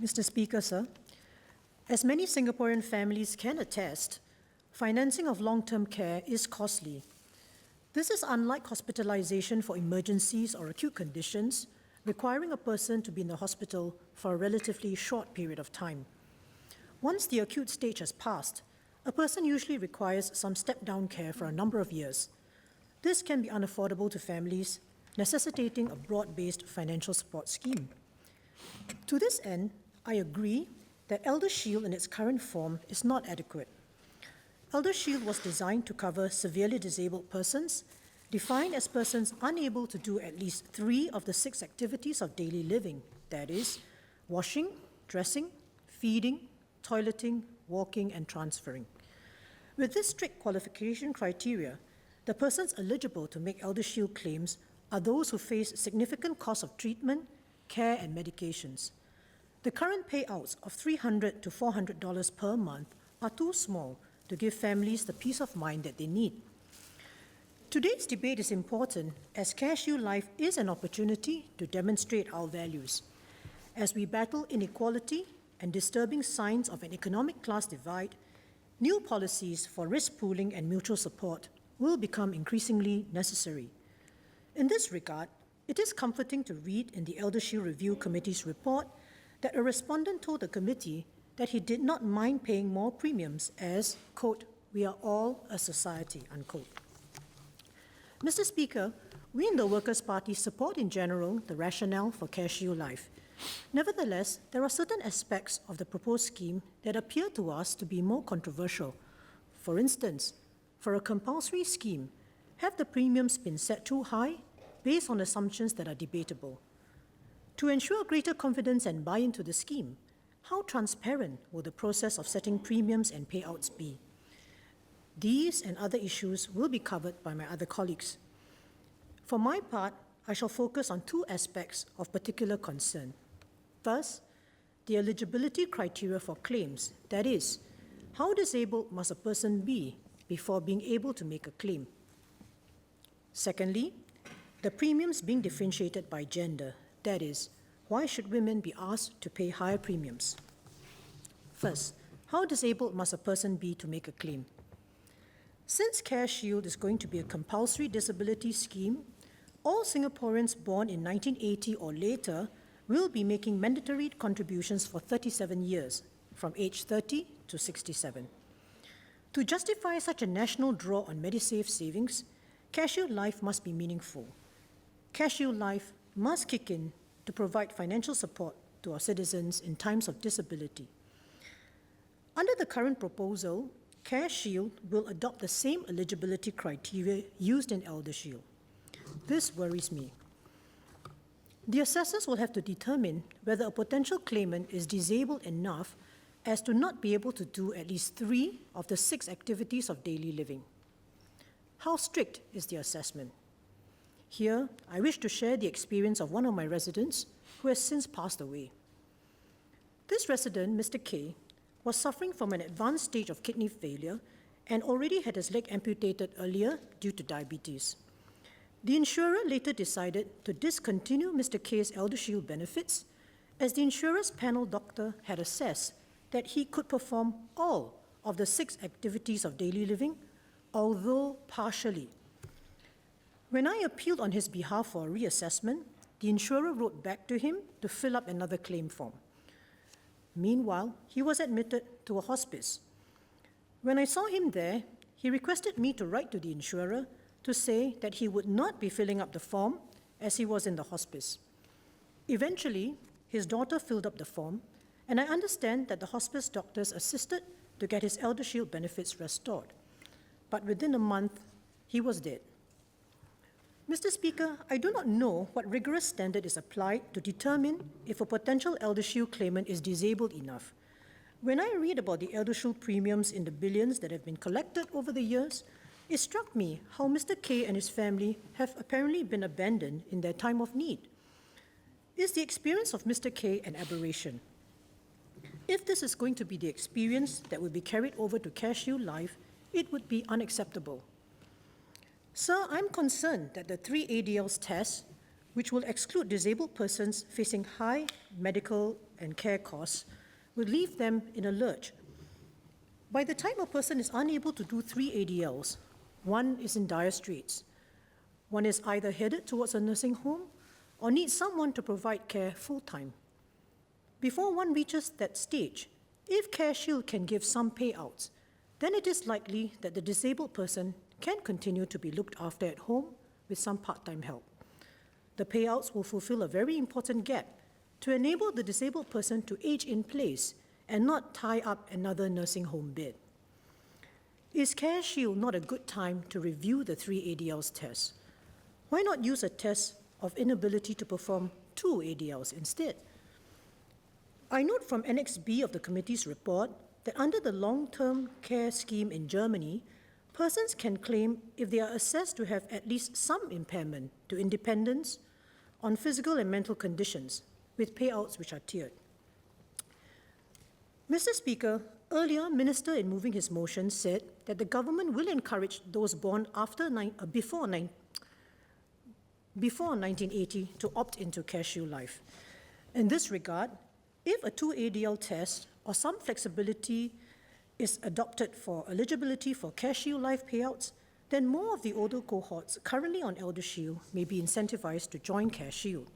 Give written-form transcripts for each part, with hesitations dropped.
Mr. Speaker, sir, as many Singaporean families can attest, financing of long-term care is costly. This is unlike hospitalization for emergencies or acute conditions, requiring a person to be in the hospital for a relatively short period of time. Once the acute stage has passed, a person usually requires some step-down care for a number of years. This can be unaffordable to families, necessitating a broad-based financial support scheme. To this end, I agree that ElderShield in its current form is not adequate. ElderShield was designed to cover severely disabled persons, defined as persons unable to do at least 3 of the 6 activities of daily living, that is, washing, dressing, feeding, toileting, walking, and transferring. With this strict qualification criteria, the persons eligible to make ElderShield claims are those who face significant costs of treatment, care, and medications. The current payouts of $300 to $400 per month are too small to give families the peace of mind that they need. Today's debate is important as CareShield Life is an opportunity to demonstrate our values. As we battle inequality and disturbing signs of an economic class divide, new policies for risk pooling and mutual support will become increasingly necessary. In this regard, it is comforting to read in the ElderShield Review Committee's report that a respondent told the committee that he did not mind paying more premiums as, quote, "we are all a society," unquote. Mr. Speaker, we in the Workers' Party support in general the rationale for CareShield Life. Nevertheless, there are certain aspects of the proposed scheme that appear to us to be more controversial. For instance, for a compulsory scheme, have the premiums been set too high based on assumptions that are debatable? To ensure greater confidence and buy-in to the scheme, how transparent will the process of setting premiums and payouts be? These and other issues will be covered by my other colleagues. For my part, I shall focus on 2 aspects of particular concern. First, the eligibility criteria for claims, that is, how disabled must a person be before being able to make a claim? Secondly, the premiums being differentiated by gender, that is, why should women be asked to pay higher premiums? First, how disabled must a person be to make a claim? Since CareShield is going to be a compulsory disability scheme, all Singaporeans born in 1980 or later will be making mandatory contributions for 37 years, from age 30 to 67. To justify such a national draw on Medisave savings, CareShield Life must be meaningful. CareShield Life must kick in to provide financial support to our citizens in times of disability. Under the current proposal, CareShield will adopt the same eligibility criteria used in ElderShield. This worries me. The assessors will have to determine whether a potential claimant is disabled enough as to not be able to do at least 3 of the 6 activities of daily living. How strict is the assessment? Here, I wish to share the experience of one of my residents who has since passed away. This resident, Mr. K, was suffering from an advanced stage of kidney failure and already had his leg amputated earlier due to diabetes. The insurer later decided to discontinue Mr. K's ElderShield benefits as the insurer's panel doctor had assessed that he could perform all of the 6 activities of daily living, although partially. When I appealed on his behalf for a reassessment, the insurer wrote back to him to fill up another claim form. Meanwhile, he was admitted to a hospice. When I saw him there, he requested me to write to the insurer to say that he would not be filling up the form as he was in the hospice. Eventually, his daughter filled up the form, and I understand that the hospice doctors assisted to get his ElderShield benefits restored. But within a month, he was dead. Mr. Speaker, I do not know what rigorous standard is applied to determine if a potential ElderShield claimant is disabled enough. When I read about the ElderShield premiums in the billions that have been collected over the years, it struck me how Mr. K and his family have apparently been abandoned in their time of need. Is the experience of Mr. K an aberration? If this is going to be the experience that will be carried over to CareShield Life, it would be unacceptable. Sir, I'm concerned that the 3 ADLs test which will exclude disabled persons facing high medical and care costs, will leave them in a lurch. By the time a person is unable to do 3 ADLs, one is in dire straits. One is either headed towards a nursing home or needs someone to provide care full-time. Before one reaches that stage, if CareShield can give some payouts, then it is likely that the disabled person can continue to be looked after at home with some part-time help. The payouts will fulfill a very important gap to enable the disabled person to age in place and not tie up another nursing home bed. Is CareShield not a good time to review the 3 ADLs test? Why not use a test of inability to perform 2 ADLs instead? I note from Annex B of the committee's report that under the long-term care scheme in Germany, persons can claim if they are assessed to have at least some impairment to independence on physical and mental conditions, with payouts which are tiered. Mr. Speaker, earlier, Minister, in moving his motion, said that the government will encourage those born before 1980 to opt into CareShield Life. In this regard, if a 2 ADL test or some flexibility is adopted for eligibility for CareShield Life payouts, then more of the older cohorts currently on ElderShield may be incentivized to join CareShield.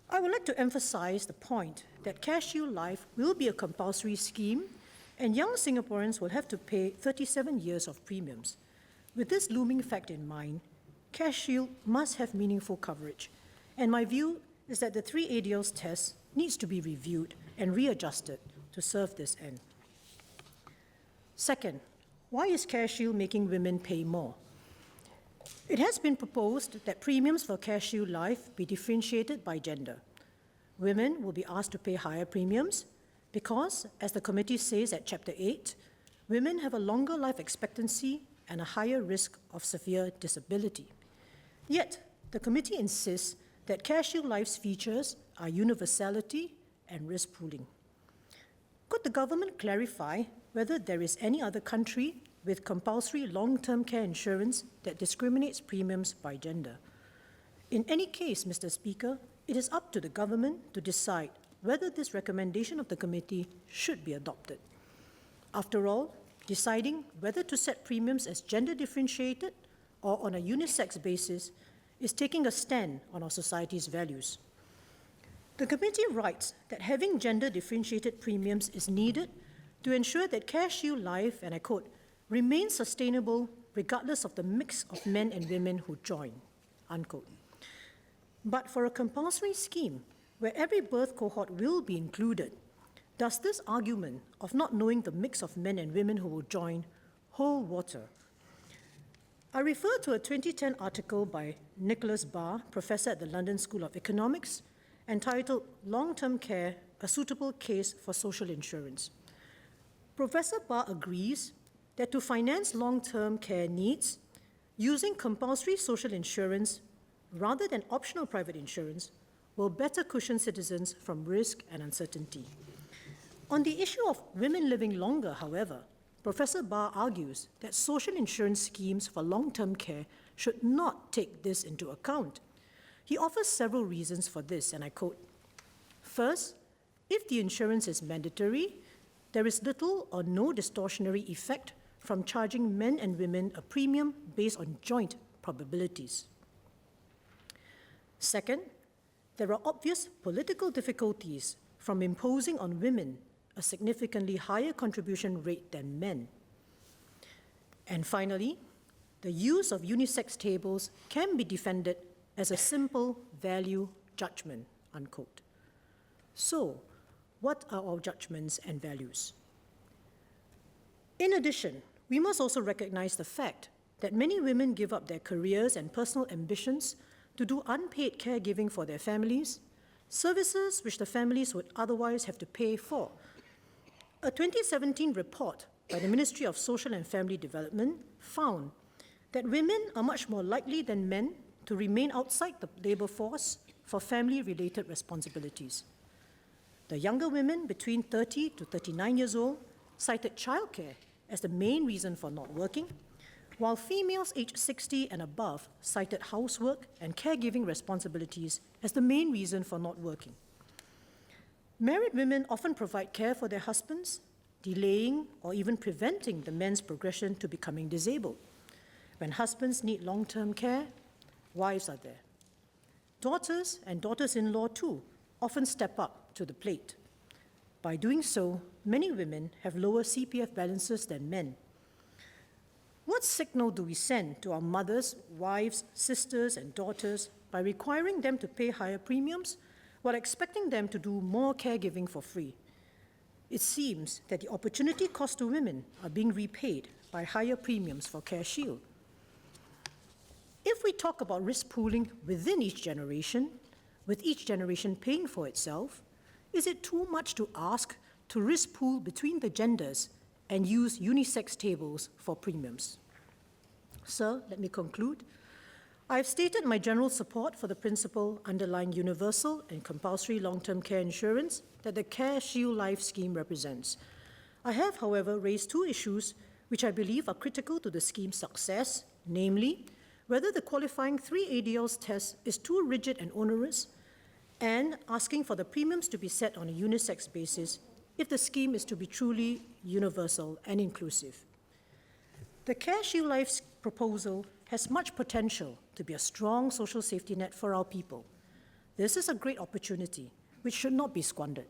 I would like to emphasize the point that CareShield Life will be a compulsory scheme and young Singaporeans will have to pay 37 years of premiums. With this looming fact in mind, CareShield must have meaningful coverage, and my view is that the 3 ADLs test needs to be reviewed and readjusted to serve this end. Second, why is CareShield making women pay more? It has been proposed that premiums for CareShield Life be differentiated by gender. Women will be asked to pay higher premiums because, as the committee says at Chapter 8, women have a longer life expectancy and a higher risk of severe disability. Yet, the committee insists that CareShield Life's features are universality and risk pooling. Could the government clarify whether there is any other country with compulsory long-term care insurance that discriminates premiums by gender? In any case, Mr. Speaker, it is up to the government to decide whether this recommendation of the committee should be adopted. After all, deciding whether to set premiums as gender differentiated or on a unisex basis is taking a stand on our society's values. The committee writes that having gender differentiated premiums is needed to ensure that CareShield Life, and I quote, remains sustainable regardless of the mix of men and women who join, unquote. But for a compulsory scheme where every birth cohort will be included, does this argument of not knowing the mix of men and women who will join hold water? I refer to a 2010 article by Nicholas Barr, professor at the London School of Economics, entitled Long-Term Care, a Suitable Case for Social Insurance. Professor Barr agrees that to finance long-term care needs, using compulsory social insurance rather than optional private insurance will better cushion citizens from risk and uncertainty. On the issue of women living longer, however, Professor Barr argues that social insurance schemes for long-term care should not take this into account. He offers several reasons for this, and I quote, "First, if the insurance is mandatory, there is little or no distortionary effect from charging men and women a premium based on joint probabilities. Second, there are obvious political difficulties from imposing on women a significantly higher contribution rate than men. And finally, the use of unisex tables can be defended as a simple value judgment," unquote. So, what are our judgments and values? In addition, we must also recognize the fact that many women give up their careers and personal ambitions to do unpaid caregiving for their families, services which the families would otherwise have to pay for. A 2017 report by the Ministry of Social and Family Development found that women are much more likely than men to remain outside the labor force for family-related responsibilities. The younger women between 30 to 39 years old cited childcare as the main reason for not working, while females aged 60 and above cited housework and caregiving responsibilities as the main reason for not working. Married women often provide care for their husbands, delaying or even preventing the men's progression to becoming disabled. When husbands need long-term care, wives are there. Daughters and daughters-in-law, too, often step up to the plate. By doing so, many women have lower CPF balances than men. What signal do we send to our mothers, wives, sisters, and daughters by requiring them to pay higher premiums while expecting them to do more caregiving for free? It seems that the opportunity cost to women are being repaid by higher premiums for CareShield. If we talk about risk pooling within each generation, with each generation paying for itself, is it too much to ask to risk pool between the genders and use unisex tables for premiums? Sir, let me conclude. I have stated my general support for the principle underlying universal and compulsory long-term care insurance that the CareShield Life scheme represents. I have, however, raised two issues which I believe are critical to the scheme's success, namely, whether the qualifying 3 ADLs test is too rigid and onerous, and asking for the premiums to be set on a unisex basis if the scheme is to be truly universal and inclusive. The CareShield Life proposal has much potential to be a strong social safety net for our people. This is a great opportunity which should not be squandered.